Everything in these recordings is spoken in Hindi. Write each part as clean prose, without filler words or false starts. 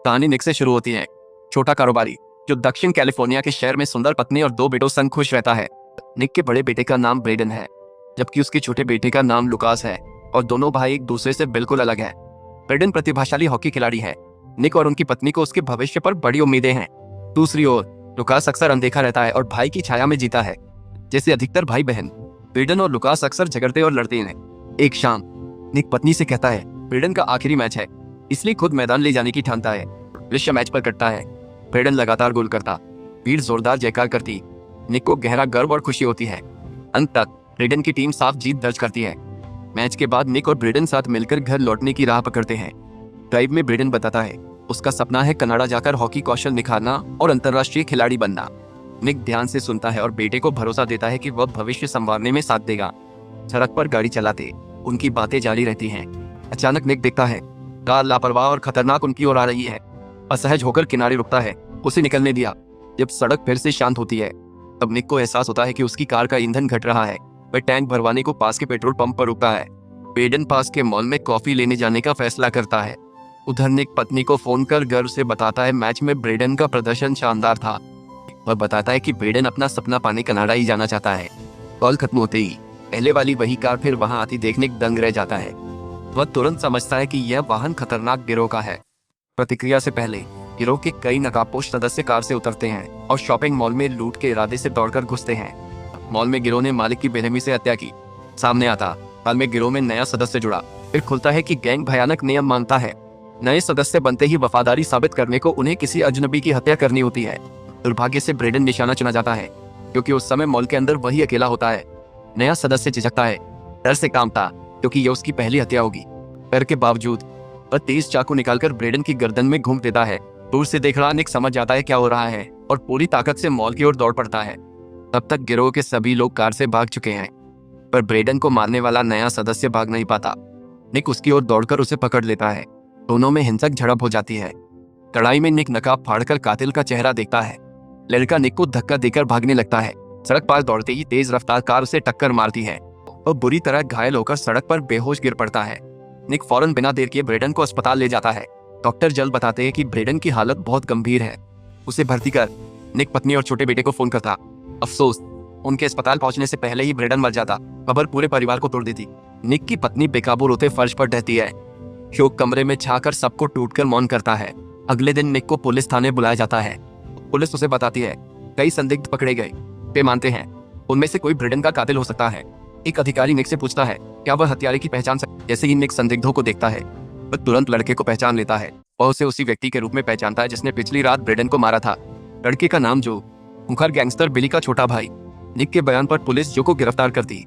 कहानी निक से शुरू होती है। छोटा कारोबारी जो दक्षिण कैलिफोर्निया के शहर में सुंदर पत्नी और 2 बेटों संग खुश रहता है। निक के बड़े बेटे का नाम ब्रेडन है, जबकि उसके छोटे बेटे का नाम लुकास है और दोनों भाई एक दूसरे से बिल्कुल अलग हैं। ब्रेडन प्रतिभाशाली हॉकी खिलाड़ी है। निक और उनकी पत्नी को उसके भविष्य पर बड़ी उम्मीदें हैं। दूसरी ओर लुकास अक्सर अनदेखा रहता है और भाई की छाया में जीता है। जैसे अधिकतर भाई बहन, ब्रेडन और लुकास अक्सर झगड़ते और लड़ते हैं। एक शाम निक पत्नी से कहता है ब्रेडन का आखिरी मैच है, इसलिए खुद मैदान ले जाने की ठानता है। दृश्य मैच पर कटता है। ब्रेडन लगातार गोल करता, भीड़ जोरदार जयकार करती। निक को गहरा गर्व और खुशी होती है। अंत तक ब्रेडन की टीम साफ जीत दर्ज करती है। मैच के बाद निक और ब्रेडन साथ मिलकर घर लौटने की राह पकड़ते हैं। ड्राइव में ब्रेडन बताता है उसका सपना है कनाडा जाकर हॉकी कौशल निखारना और अंतर्राष्ट्रीय खिलाड़ी बनना। निक ध्यान से सुनता है और बेटे को भरोसा देता है कि वह भविष्य संवारने में साथ देगा। सड़क पर गाड़ी चलाते उनकी बातें जारी रहती हैं। अचानक निक देखता है कार लापरवाह और खतरनाक उनकी ओर आ रही है। असहज होकर किनारे रुकता है, उसे निकलने दिया। जब सड़क फिर से शांत होती है तब निक को एहसास होता है कि उसकी कार का ईंधन घट रहा है। वह टैंक भरवाने को पास के पेट्रोल पंप पर रुकता है। ब्रेडन पास के मॉल में कॉफी लेने जाने का फैसला करता है। उधर निक पत्नी को फोन कर गर्व से बताता है मैच में ब्रेडन का प्रदर्शन शानदार था। वह बताता है कि ब्रेडन अपना सपना पाने कनाडा ही जाना चाहता है। कॉल खत्म होते ही पहले वाली वही कार फिर वहां आती देखने दंग रह जाता है। वह तुरंत समझता है कि यह वाहन खतरनाक गिरोह का है। प्रतिक्रिया से पहले गिरोह के कई नकाबपोश सदस्य कार से उतरते हैं और शॉपिंग मॉल में लूट के इरादे से दौड़कर घुसते हैं। मॉल में गिरोह ने मालिक की बेरहमी से हत्या की। सामने आता हाल में गिरोह में नया सदस्य जुड़ा। फिर खुलता है कि गैंग भयानक नियम मानता है। नए सदस्य बनते ही वफादारी साबित करने को उन्हें किसी अजनबी की हत्या करनी होती है। दुर्भाग्य से ब्रेडन निशाना चुना जाता है, क्योंकि उस समय मॉल के अंदर वही अकेला होता है। नया सदस्य झिझकता है, डर से कांपता, क्योंकि यह उसकी पहली हत्या होगी। डर के बावजूद वह तेज चाकू निकालकर ब्रेडन की गर्दन में घूम देता है। दूर से देख रहा निक समझ जाता है क्या हो रहा है और पूरी ताकत से मॉल की ओर दौड़ पड़ता है। तब तक गिरोह के सभी लोग कार से भाग चुके हैं, पर ब्रेडन को मारने वाला नया सदस्य भाग नहीं पाता। निक उसकी ओर दौड़कर उसे पकड़ लेता है। दोनों में हिंसक झड़प हो जाती है। कड़ाई में निक नकाब फाड़कर कातिल का चेहरा देखता है। लड़का निक को धक्का देकर भागने लगता है। सड़क पार दौड़ते ही तेज रफ्तार कार उसे टक्कर मारती है और बुरी तरह घायल होकर सड़क पर बेहोश गिर पड़ता है। निक फौरन बिना देर किए ब्रेडन को अस्पताल ले जाता है। डॉक्टर जल्द बताते हैं कि ब्रेडन की हालत बहुत गंभीर है, उसे भर्ती कर। निक पत्नी और छोटे बेटे को फोन करता। अफसोस, उनके अस्पताल पहुंचने से पहले ही ब्रेडन मर जाता। खबर पूरे परिवार को तोड़ देती। निक की पत्नी बेकाबू रोते फर्श पर रहती है। शोक कमरे में छाकर सबको टूटकर मौन करता है। अगले दिन निक को पुलिस थाने बुलाया जाता है। पुलिस उसे बताती है कई संदिग्ध पकड़े गए। वे मानते हैं उनमें से कोई ब्रेडन का कातिल हो सकता है। एक अधिकारी निक से पूछता है क्या वह हत्यारे की पहचान सकता है। जैसे ही निक संदिग्धों को देखता है वह तुरंत लड़के को पहचान लेता है और उसे उसी व्यक्ति के रूप में पहचानता है जिसने पिछली रात ब्रेडन को मारा था। लड़के का नाम जो, खूंखार गैंगस्टर बिली का छोटा भाई। निक के बयान पर पुलिस जो को गिरफ्तार करती।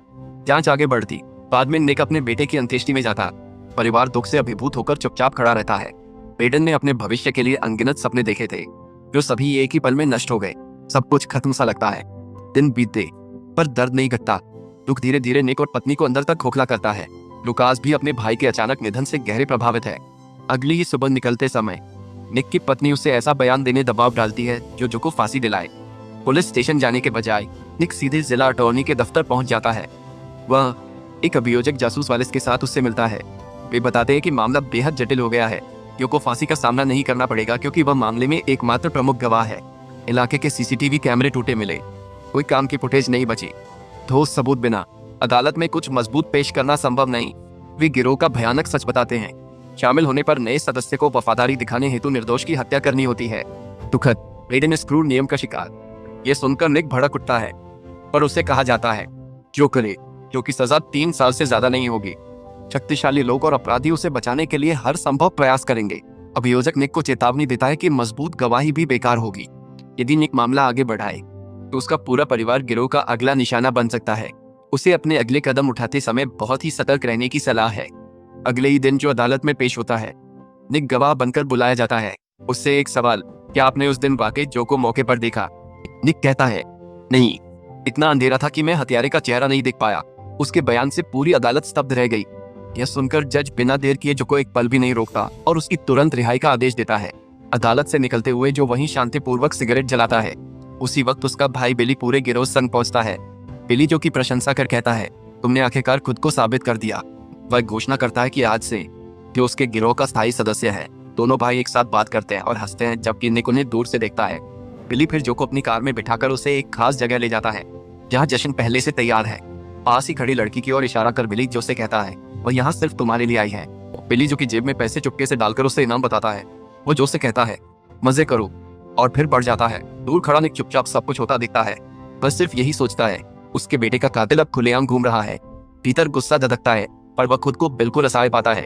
जांच आगे बढ़ती। बाद में निक अपने बेटे की अंत्येष्टि में जाता। परिवार दुख से अभिभूत होकर चुपचाप खड़ा रहता है। ब्रेडन ने अपने भविष्य के लिए अनगिनत सपने देखे थे, जो सभी एक ही पल में नष्ट हो गए। सब कुछ खत्म सा लगता है। दिन बीतते पर दर्द नहीं घटता। दुख धीरे धीरे निक और पत्नी को अंदर तक खोखला करता है। लुकास भी अपने भाई के अचानक निधन से गहरे प्रभावित है। अगली ही सुबह निकलते समय निक की पत्नी उसे ऐसा बयान देने दबाव डालती है जो को फांसी दिलाए। पुलिस स्टेशन जाने के बजाय निक सीधे जिला अटॉर्नी के दफ्तर पहुंच जाता है। वह एक अभियोजक जासूस वालिस के साथ उससे मिलता है। वे बताते हैं कि मामला बेहद जटिल हो गया है। को फांसी का सामना नहीं करना पड़ेगा क्योंकि वह मामले में एकमात्र प्रमुख गवाह है। इलाके के सीसीटीवी कैमरे टूटे मिले, कोई काम की फुटेज नहीं बची। ठोस सबूत बिना अदालत में कुछ मजबूत पेश करना संभव नहीं। वे गिरोह का भयानक सच बताते हैं। शामिल होने पर नए सदस्य को वफादारी दिखाने हेतु निर्दोष की हत्या करनी होती है। दुखद, ब्रेडन स्क्रू नियम का शिकार। ये सुनकर निक भड़क उठता है, पर उसे कहा जाता है जो करे, क्योंकि सजा 3 साल से ज्यादा नहीं होगी। शक्तिशाली लोग और अपराधी उसे बचाने के लिए हर संभव प्रयास करेंगे। अभियोजक निक को चेतावनी देता है कि मजबूत गवाही भी बेकार होगी। यदि निक मामला आगे बढ़ाए तो उसका पूरा परिवार गिरोह का अगला निशाना बन सकता है। उसे अपने अगले कदम उठाते समय बहुत ही सतर्क रहने की सलाह है। अगले ही दिन जो अदालत में पेश होता है, निक गवाह बनकर बुलाया जाता है। उससे एक सवाल, क्या आपने उस दिन वाकई जो को मौके पर देखा? निक कहता है नहीं, इतना अंधेरा था कि मैं हत्यारे का चेहरा नहीं देख पाया। उसके बयान से पूरी अदालत स्तब्ध रह गई। यह सुनकर जज बिना देर किए जो को एक पल भी नहीं रोकता और उसकी तुरंत रिहाई का आदेश देता है। अदालत से निकलते हुए जो वहीं शांतिपूर्वक सिगरेट जलाता है। उसी वक्त उसका भाई बिली पूरे गिरोह संग पहुंचता है। बिली जो की प्रशंसा कर कहता है तुमने आखिरकार खुद को साबित कर दिया। वह घोषणा करता है कि आज से जो उसके गिरोह का स्थायी सदस्य है। दोनों भाई एक साथ बात करते हैं और हंसते हैं, जबकि निक उन्हें दूर से देखता है। बिली फिर जो को अपनी कार में बिठाकर उसे एक खास जगह ले जाता है जहाँ जश्न पहले से तैयार है। पास ही खड़ी लड़की की ओर इशारा कर बिली जो से कहता है, वह यहाँ सिर्फ तुम्हारे लिए आई है। बिली जो की जेब में पैसे चुपके से डालकर उसे इनाम बताता है। वो जो से कहता है, मजे करो, और फिर बढ़ जाता है। दूर खड़ा निक चुपचाप सब कुछ होता दिखता है। बस सिर्फ यही सोचता है, उसके बेटे का कातिल अब खुलेआम घूम रहा है। पीटर गुस्सा धधकता है, पर वह खुद को बिल्कुल असहाय पाता है।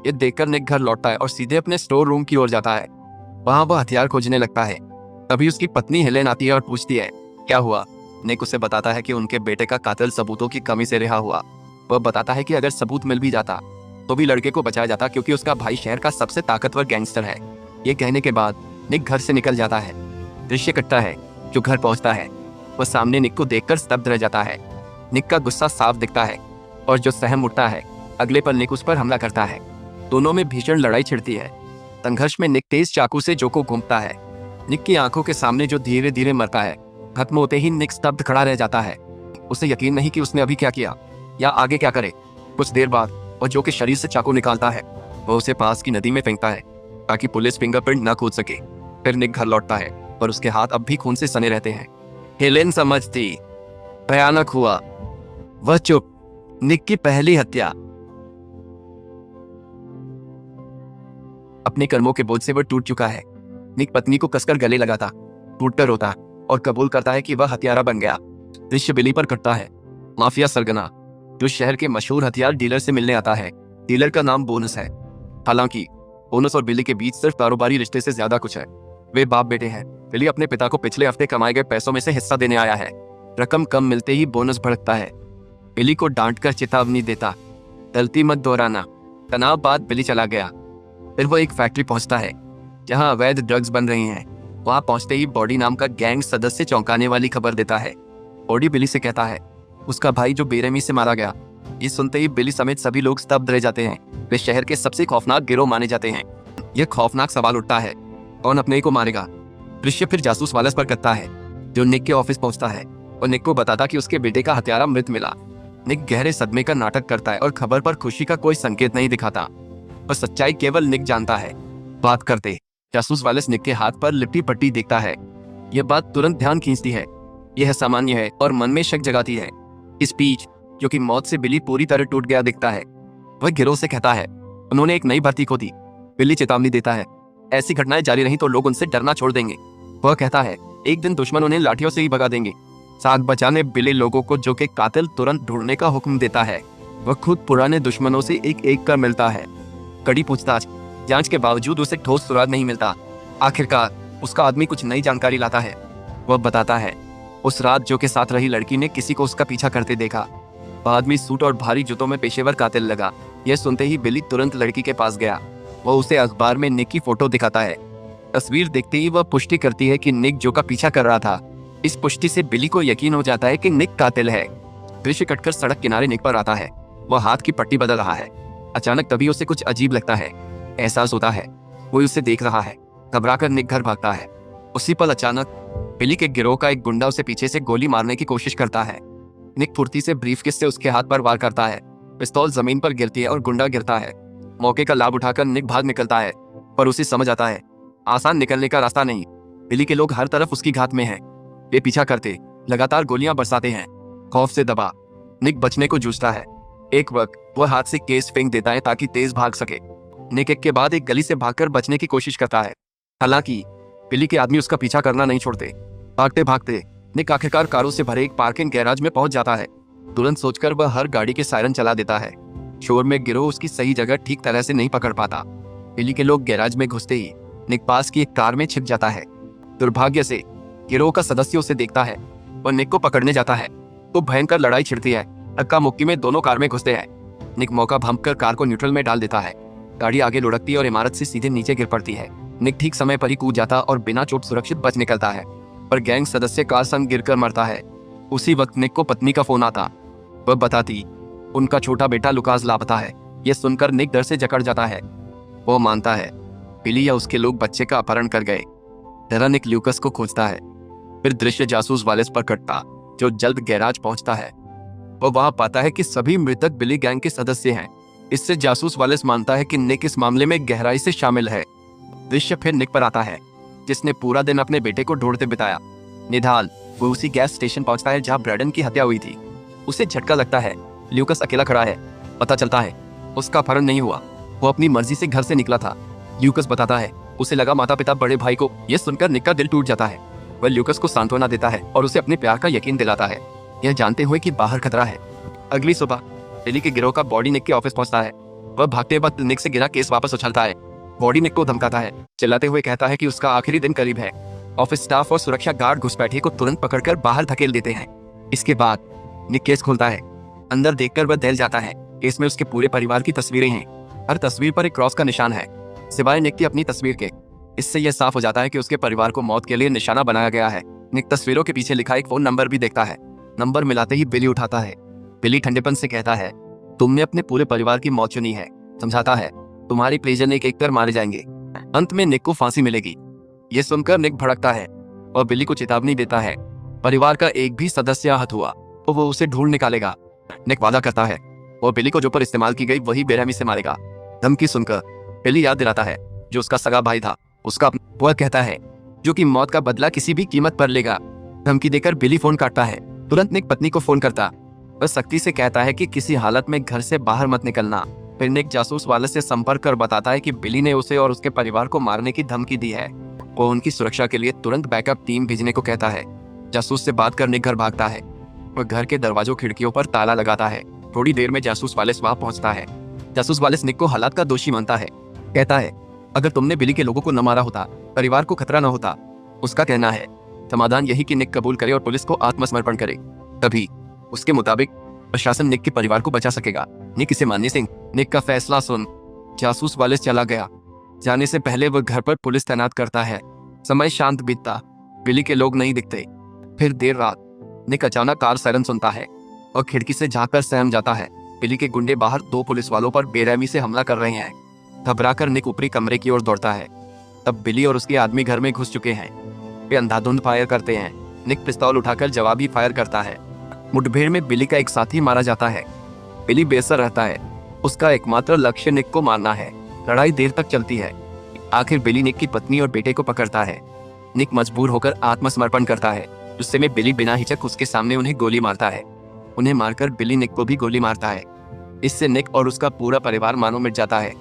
ये देखकर निक घर लौटता है और सीधे अपने स्टोर रूम की ओर जाता है। वहाँ वह हथियार खोजने लगता है। तभी उसकी पत्नी हेलेन आती है और पूछती है, क्या हुआ? निक उसे बताता है कि उनके बेटे का कातिल सबूतों की कमी से रिहा हुआ। वह बताता है कि अगर सबूत मिल भी जाता तो भी लड़के को बचाया जाता, क्योंकि उसका भाई शहर का सबसे ताकतवर गैंगस्टर है। ये कहने के बाद निक घर से निकल जाता है। दृश्य कटता है। जो घर पहुंचता है वह सामने निक को देखकर स्तब्ध रह जाता है। निक का गुस्सा साफ दिखता है और जो सहम उठता है। अगले पल निक उस पर हमला करता है। दोनों में भीषण लड़ाई छिड़ती है। संघर्ष में निक तेज चाकू से जो को घूमता है। निक की आंखों के सामने जो धीरे धीरे मरता है। खत्म होते ही निक स्तब्ध खड़ा रह जाता है। उसे यकीन नहीं कि उसने अभी क्या किया या आगे क्या करे। कुछ देर बाद वह जो के शरीर से चाकू निकालता है। वह उसे पास की नदी में फेंकता है ताकि पुलिस फिंगरप्रिंट न खोज सके। फिर निक घर लौटता है पर उसके हाथ अब भी खून से सने रहते हैं। हेलेन समझती भयानक हुआ। वह चुप। निक की पहली हत्या। अपने कर्मों के बोझ से वह टूट चुका है। निक पत्नी को कसकर गले लगाता, टूटकर रोता और कबूल करता है कि वह हत्यारा बन गया। दृश्य बिली पर कटता है। माफिया सरगना जो शहर के मशहूर हथियार डीलर से मिलने आता है। डीलर का नाम बोनस है। हालांकि बोनस और बिली के बीच सिर्फ कारोबारी रिश्ते से ज्यादा कुछ है। वे बाप बेटे हैं। बिली अपने पिता को पिछले हफ्ते कमाए गए पैसों में से हिस्सा देने आया है। रकम कम मिलते ही बोनस भड़कता है। बिली को डांटकर चेतावनी देता, गलती मत दोहराना। तनाव बाद बिली चला गया। फिर वो एक फैक्ट्री पहुंचता है जहां अवैध ड्रग्स बन रही हैं। वहां पहुंचते ही बॉडी नाम का गैंग सदस्य चौंकाने वाली खबर देता है। बॉडी बिली से कहता है उसका भाई जो बेरहमी से मारा गया। ये सुनते ही बिली समेत सभी लोग स्तब्ध रह जाते हैं। वे शहर के सबसे खौफनाक गिरोह माने जाते हैं। यह खौफनाक सवाल उठता है, कौन अपने को मारेगा? दृश्य फिर जासूस वालस पर करता है जो निक के ऑफिस पहुंचता है और निक को बताता कि उसके बेटे का हत्यारा मृत मिला। निक गहरे सदमे का नाटक करता है और खबर पर खुशी का कोई संकेत नहीं दिखाता। पर सच्चाई केवल निक जानता है। बात करते जासूस वालस निक के हाथ पर लिपटी पट्टी देखता है। यह बात तुरंत ध्यान खींचती है। यह सामान्य है और मन में शक जगाती है। इस बीच जो कि मौत से बिली पूरी तरह टूट गया दिखता है। वह गिरोह से कहता है उन्होंने एक नई भर्ती खो दी। बिली चेतावनी देता है, ऐसी घटनाएं जारी रहीं तो लोग उनसे डरना छोड़ देंगे। वह कहता है एक दिन दुश्मन उन्हें लाठियों से ही भगा देंगे। साथ बचाने बिली लोगों को जो के कातिल तुरंत ढूंढने का हुक्म देता है। वह खुद पुराने दुश्मनों से एक एक कर मिलता है। कड़ी पूछताछ जांच के बावजूद उसे ठोस सुराग नहीं मिलता। आखिरकार उसका आदमी कुछ नई जानकारी लाता है। वह बताता है उस रात जो के साथ रही लड़की ने किसी को उसका पीछा करते देखा। वह आदमी सूट और भारी जूतों में पेशेवर कातिल लगा। यह सुनते ही बिली तुरंत लड़की के पास गया। वह उसे अखबार में निक की फोटो दिखाता है। तस्वीर देखते ही वह पुष्टि करती है कि निक जो का पीछा कर रहा था। इस पुष्टि से बिली को यकीन हो जाता है कि निक कातिल है। दृश्य कटकर सड़क किनारे निक पर आता है। वह हाथ की पट्टी बदल रहा है। अचानक तभी उसे कुछ अजीब लगता है। एहसास होता है कोई उसे देख रहा है। घबराकर निक घर भागता है। उसी पल अचानक बिली के गिरोह का एक गुंडा उसे पीछे से गोली मारने की कोशिश करता है। निक फुर्ती से ब्रीफकेस से उसके हाथ पर वार करता है। पिस्तौल जमीन पर गिरती है और गुंडा गिरता है। मौके का लाभ उठाकर निक भाग निकलता है, पर उसे समझ आता है आसान निकलने का रास्ता नहीं। बिली के लोग हर तरफ उसकी घात में हैं। वे पीछा करते लगातार गोलियां बरसाते हैं। खौफ से दबा निक बचने को जूझता है। एक वक्त वह हाथ से केस फेंक देता है ताकि तेज भाग सके। निक एक के बाद एक गली से भागकर बचने की कोशिश करता है। हालांकि बिली के आदमी उसका पीछा करना नहीं छोड़ते। भागते भागते निक आखिरकार कारों से भरे एक पार्किंग गैराज में पहुंच जाता है। तुरंत सोचकर वह हर गाड़ी के सायरन चला देता है। शोर में गिरोह उसकी सही जगह ठीक तरह से नहीं पकड़ पाता। बिली के लोग गैराज में घुसते ही निक पास की एक कार में छिप जाता है। दुर्भाग्य से गिरोह का सदस्य उसे देखता है। वह निक को पकड़ने जाता है तो भयंकर लड़ाई छिड़ती है। धक्का मुक्की में दोनों कार में घुसते हैं। निक मौका भंपकर कार को न्यूट्रल में डाल देता है। गाड़ी आगे लुढ़कती है और इमारत से सीधे नीचे गिर पड़ती है। निक ठीक समय पर ही कूद जाता और बिना चोट सुरक्षित बच निकलता है, पर गैंग सदस्य कार संग गिरकर मरता है। उसी वक्त निक को पत्नी का फोन आता। वह बताती उनका छोटा बेटा लुकास लापता है। यह सुनकर निक डर से जकड़ जाता है। वो मानता है बिली या उसके लोग बच्चे का अपहरण कर गए। डरा निक ल्यूकस को खोजता है। फिर दृश्य जासूस वालेस पर कटता जो जल्द गैराज पहुंचता है। वह वहां पाता है कि सभी मृतक बिली गैंग के सदस्य हैं। इससे जासूस वालेस मानता है कि निक इस मामले में गहराई से शामिल है। दृश्य फिर निक पर आता है, जिसने पूरा दिन अपने बेटे को ढूंढते बिताया। निधाल वो उसी गैस स्टेशन पहुंचता है जहां ब्रैडन की हत्या हुई थी। उसे झटका लगता है, ल्यूकस अकेला खड़ा है। पता चलता है उसका अपहरण नहीं हुआ, वो अपनी मर्जी से घर से निकला था। ल्यूकस बताता है उसे लगा माता पिता बड़े भाई को। यह सुनकर निक का दिल टूट जाता है। वह ल्यूकस को सांत्वना देता है और उसे अपने प्यार का यकीन दिलाता है, यह जानते हुए कि बाहर खतरा है। अगली सुबह बिली के गिरोह का बॉडी निक के ऑफिस पहुंचता है। वह भागते वक्त निक से गिरा केस वापस उछलता है। बॉडी निक को धमकाता है, चिल्लाते हुए कहता है कि उसका आखिरी दिन करीब है। ऑफिस स्टाफ और सुरक्षा गार्ड घुसपैठिए को तुरंत पकड़कर बाहर धकेल देते हैं। इसके बाद निक केस खोलता है। अंदर देखकर वह दहल जाता है। केस में उसके पूरे परिवार की तस्वीरें हैं। हर तस्वीर पर एक क्रॉस का निशान है, सिवाय निक की अपनी तस्वीर के। इससे यह साफ हो जाता है कि उसके परिवार को मौत के लिए निशाना बनाया गया है। निक तस्वीरों के पीछे लिखा एक फोन नंबर भी देखता है। नंबर मिलाते ही बिली उठाता है। बिली ठंडेपन से कहता है, तुमने अपने पूरे परिवार की मौत चुनी है। समझाता है, तुम्हारी परिजन एक एक कर मारे जाएंगे। अंत में निक को फांसी मिलेगी। यह सुनकर निक भड़कता है और बिली को चेतावनी देता है, परिवार का एक भी सदस्य आहत हुआ तो वो उसे ढूंढ निकालेगा। निक वादा करता है और बिली को जो पर इस्तेमाल की गई वही बेरहमी से मारेगा। धमकी सुनकर बिली याद दिलाता है जो उसका सगा भाई था, उसका वह कहता है जो कि मौत का बदला किसी भी कीमत पर लेगा। धमकी देकर बिली फोन काटता है। तुरंत निक पत्नी को फोन करता। वह सख्ती से कहता है कि किसी हालत में घर से बाहर मत निकलना। फिर निक जासूस वाले से संपर्क कर बताता है कि बिली ने उसे और उसके परिवार को मारने की धमकी दी है। वो उनकी सुरक्षा के लिए तुरंत बैकअप टीम भेजने को कहता है। जासूस से बात कर निक घर भागता है। वह घर के दरवाजों खिड़कियों पर ताला लगाता है। थोड़ी देर में जासूस वालिस वहां पहुंचता है। जासूस वालिस निक को हालात का दोषी मानता है। कहता है, अगर तुमने बिली के लोगों को न मारा होता, परिवार को खतरा न होता। उसका कहना है समाधान यही कि निक कबूल करे और पुलिस को आत्मसमर्पण करे, तभी उसके मुताबिक प्रशासन निक के परिवार को बचा सकेगा। निक इसे मानने से निक का फैसला सुन जासूस वालिस चला गया। जाने से पहले वह घर पर पुलिस तैनात करता है। समय शांत बीतता, बिली के लोग नहीं दिखते। फिर देर रात निक अचानक कार सायरन सुनता है और खिड़की से झांककर सहम जाता है। बिली के गुंडे बाहर 2 पुलिस वालों पर बेरहमी से हमला कर रहे हैं। घबराकर निक ऊपरी कमरे की ओर दौड़ता है। तब बिली और उसके आदमी घर में घुस चुके हैं। वे अंधाधुंध फायर करते हैं। निक पिस्तौल उठाकर जवाबी फायर करता है। मुठभेड़ में बिली का एक साथी मारा जाता है। बिली बेसर रहता है। उसका एकमात्र लक्ष्य निक को मारना है। लड़ाई देर तक चलती है। आखिर बिली निक की पत्नी और बेटे को पकड़ता है। निक मजबूर होकर आत्मसमर्पण करता है। गुस्से में बिली बिना हिचक उसके सामने उन्हें गोली मारता है। उन्हें मारकर बिली निक को भी गोली मारता है। इससे निक और उसका पूरा परिवार मानो मिट जाता है।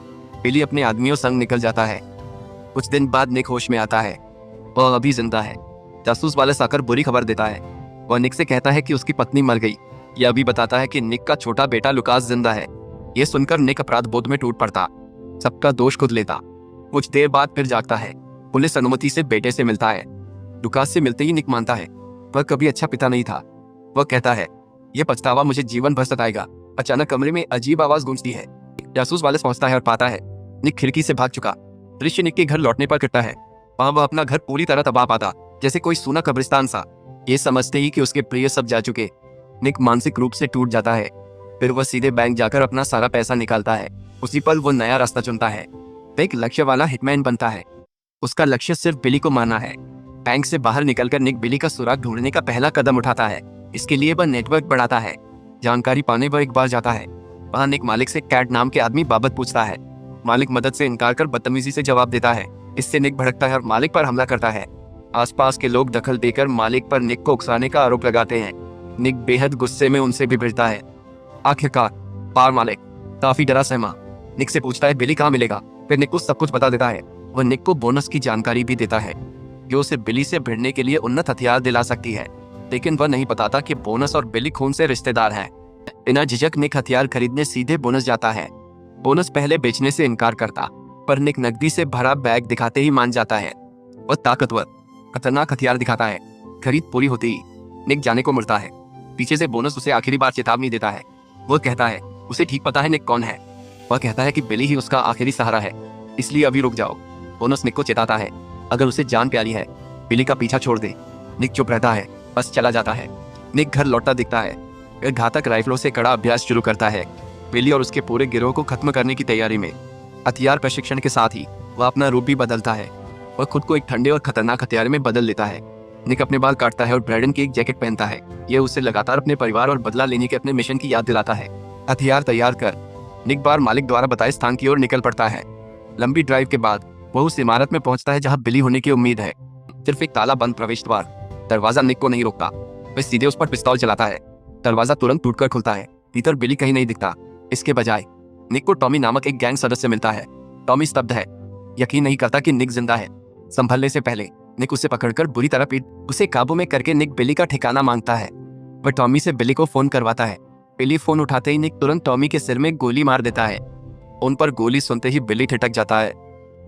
बिली अपने आदमियों संग निकल जाता है। कुछ दिन बाद निक होश में आता है। वह अभी जिंदा है। जासूस वाले आकर बुरी खबर देता है। वह निक से कहता है कि उसकी पत्नी मर गई। यह भी बताता है कि निक का छोटा बेटा लुकास जिंदा है। यह सुनकर निक अपराध बोध में टूट पड़ता, सबका दोष खुद लेता। कुछ देर बाद फिर जागता है। पुलिस अनुमति से बेटे से मिलता है। लुकास से मिलते ही निक मानता है वह कभी अच्छा पिता नहीं था। वह कहता है, यह पछतावा मुझे जीवन भर सताएगा। अचानक कमरे में अजीब आवाज गूंजती है। जासूस वाले पहुंचता है और पाता है निक खिड़की से भाग चुका। दृश्य निक के घर लौटने पर कटता है। वहां वह अपना घर पूरी तरह तबाह पाता, जैसे कोई सूना कब्रिस्तान सा। ये समझते ही कि उसके प्रिय सब जा चुके, निक मानसिक रूप से टूट जाता है। फिर वह सीधे बैंक जाकर अपना सारा पैसा निकालता है। उसी पल वो नया रास्ता चुनता है। वह एक लक्ष्य वाला हिटमैन बनता है। उसका लक्ष्य सिर्फ बिली को मारना है। बैंक से बाहर निकलकर निक बिली का सुराग ढूंढने का पहला कदम उठाता है। इसके लिए वह नेटवर्क बढ़ाता है। जानकारी पाने वह एक बार जाता है। वहां निक मालिक से कैट नाम के आदमी बाबत पूछता है। मालिक मदद से इनकार कर बदतमीजी से जवाब देता है। इससे निक भड़कता है और मालिक पर हमला करता है। आसपास के लोग दखल देकर मालिक पर निक को उकसाने का आरोप लगाते हैं। निक बेहद गुस्से में उनसे भी भिड़ता है। आखिरकार पार मालिक काफी डरा सहमा निक से पूछता है बिली कहाँ मिलेगा। फिर निक को सब कुछ बता देता है। वह निक को बोनस की जानकारी भी देता है जो उसे बिली से भिड़ने के लिए उन्नत हथियार दिला सकती है। लेकिन वह नहीं बताता कि बोनस और बिली खून से रिश्तेदार हैं। बिना झिझक निक हथियार खरीदने सीधे बोनस जाता है। बोनस पहले बेचने से इनकार करता, पर निक नकदी से भरा बैग दिखाते ही मान जाता है। वह ताकतवर खतरनाक हथियार दिखाता है। खरीद पूरी होती ही निक जाने को मुड़ता है। पीछे से बोनस उसे आखिरी बार चेतावनी देता है। वह कहता है उसे ठीक पता है निक कौन है। वह कहता है कि बिली ही उसका आखिरी सहारा है, इसलिए अभी रुक जाओ। बोनस निक को चेताता है अगर उसे जान प्यारी है बिली का पीछा छोड़ दे। निक चुप रहता है, बस चला जाता है। निक घर लौटता दिखता है। वह घातक राइफलों से कड़ा अभ्यास शुरू करता है। बिली और उसके पूरे गिरोह को खत्म करने की तैयारी में। हथियार प्रशिक्षण के साथ ही वह अपना रूप भी बदलता है। वह खुद को एक ठंडे और खतरनाक हथियार में बदल लेता है। निक अपने बाल काटता है और ब्रैडन की एक जैकेट पहनता है। यह उसे लगातार अपने परिवार और बदला लेने के अपने मिशन की याद दिलाता है। हथियार तैयार कर निक बार मालिक द्वारा बताए स्थान की ओर निकल पड़ता है। लंबी ड्राइव के बाद वो उस इमारत में पहुंचता है जहां बिली होने की उम्मीद है। सिर्फ एक ताला बंद प्रवेश द्वार। दरवाजा निक को नहीं रोकता। वह सीधे उस पर पिस्तौल चलाता है। दरवाजा तुरंत टूटकर खुलता है। भीतर बिली कहीं नहीं दिखता। इसके बजाय निक को टॉमी नामक एक गैंग सदस्य मिलता है। टॉमी स्तब्ध है, यकीन नहीं करता कि निक जिंदा है। संभलने से पहले निक उसे पकड़कर बुरी तरह पीट उसे काबू में करके निक बिली का ठिकाना मांगता है। वह टॉमी से बिली को फोन करवाता है। बिली फोन उठाते ही निक तुरंत टॉमी के सिर में गोली मार देता है। उन पर गोली सुनते ही बिली ठिठक जाता है।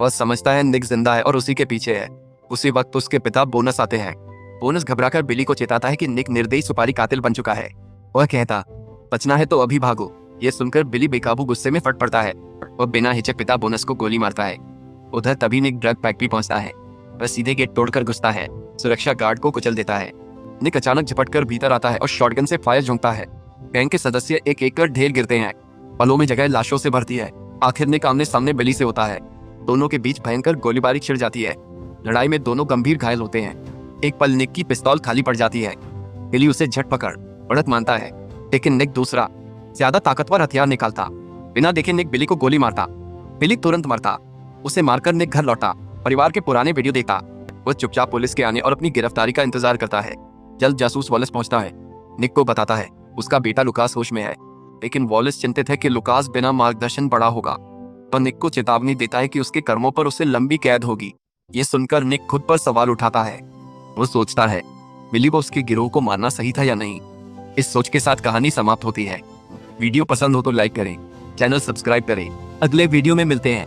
वह समझता है निक जिंदा है और उसी के पीछे है। उसी वक्त उसके पिता बोनस आते हैं। बोनस घबराकर बिली को चेताता है कि निक निर्दयी सुपारी कातिल बन चुका है। वह कहता, बचना है तो अभी भागो। यह सुनकर बिली बेकाबू गुस्से में फट पड़ता है। वह बिना हिचक पिता बोनस को गोली मारता है। उधर तभी निक ड्रग फैक्ट्री पहुंचता है। वह सीधे गेट तोड़कर घुसता है। सुरक्षा गार्ड को कुचल देता है। निक अचानक झपटकर भीतर आता है और शॉटगन से फायर झोंकता है। गैंग के सदस्य एक एक कर ढेर गिरते हैं। पलों में जगह लाशों से भरती है। आखिर निक आमने सामने बिली से होता है। दोनों के बीच भयंकर गोलीबारी छिड़ जाती है। लड़ाई में दोनों गंभीर घायल होते हैं। एक पल निक की पिस्तौल खाली पड़ जाती है। बिली उसे झट पकड़ बढ़त मानता है, लेकिन निक दूसरा ज्यादा ताकतवर हथियार निकालता। बिना देखे निक बिली को गोली मारता। बिली तुरंत मरता। उसे मारकर निक घर लौटा। परिवार के पुराने वीडियो देखता। वह चुपचाप पुलिस के आने और अपनी गिरफ्तारी का इंतजार करता है। जल्द जासूस वॉलेस पहुंचता है। निक को बताता है उसका बेटा लुकास होश में है, लेकिन वॉलेस चिंतित है कि लुकास बिना मार्गदर्शन बड़ा होगा। तो निक को चेतावनी देता है कि उसके कर्मों पर उसे लंबी कैद होगी। ये सुनकर निक खुद पर सवाल उठाता है। वो सोचता है बिली को उसके गिरोह को मारना सही था या नहीं। इस सोच के साथ कहानी समाप्त होती है। वीडियो पसंद हो तो लाइक करें, चैनल सब्सक्राइब करें। अगले वीडियो में मिलते हैं।